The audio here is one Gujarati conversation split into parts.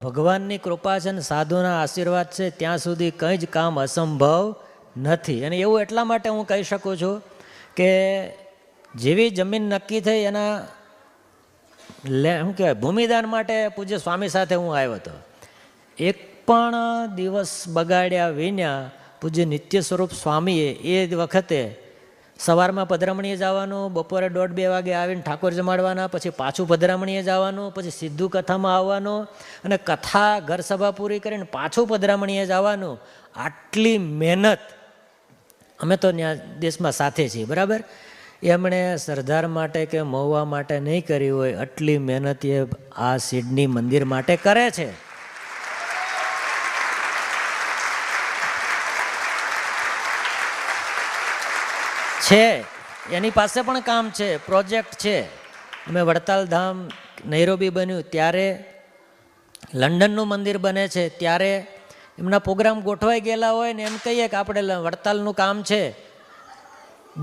ભગવાનની કૃપા છે ને સાધુના આશીર્વાદ છે ત્યાં સુધી કંઈ જ કામ અસંભવ નથી. અને એવું એટલા માટે હું કહી શકું છું કે જેવી જમીન નક્કી થઈ એના શું કહેવાય ભૂમિદાન માટે પૂજ્ય સ્વામી સાથે હું આવ્યો હતો. એક પણ દિવસ બગાડ્યા વિના પૂજ્ય નિત્ય સ્વરૂપ સ્વામીએ એ વખતે સવારમાં પધરામણીએ જવાનું, બપોરે 1:30-2 વાગે આવીને ઠાકોર જમાડવાના, પછી પાછું પધરામણીએ જવાનું, પછી સીધું કથામાં આવવાનું અને કથા ઘર સભા પૂરી કરીને પાછું પધરામણીએ જવાનું. આટલી મહેનત અમે તો ત્યાં દેશમાં સાથે છીએ, બરાબર. એમણે સરદાર માટે કે મહુવા માટે નહીં કરી હોય આટલી મહેનત એ આ સિડની મંદિર માટે કરે છે. એની પાસે પણ કામ છે, પ્રોજેક્ટ છે. અમે વડતાલ ધામ નૈરોબી બન્યું ત્યારે, લંડનનું મંદિર બને છે ત્યારે એમના પ્રોગ્રામ ગોઠવાઈ ગયેલા હોય ને એમ કહીએ કે આપણે વડતાલનું કામ છે,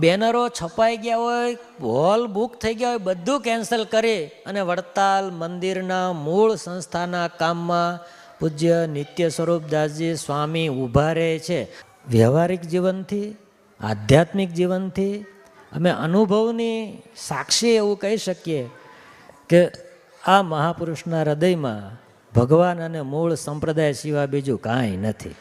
બેનરો છપાઈ ગયા હોય, હોલ બુક થઈ ગયા હોય, બધું કેન્સલ કરી અને વડતાલ મંદિરના મૂળ સંસ્થાના કામમાં પૂજ્ય નિત્ય સ્વરૂપદાસજી સ્વામી ઊભા રહે છે. વ્યવહારિક જીવનથી, આધ્યાત્મિક જીવનથી અમે અનુભવની સાક્ષી એવું કહી શકીએ કે આ મહાપુરુષના હૃદયમાં ભગવાન અને મૂળ સંપ્રદાય સિવાય બીજું કાંઈ નથી.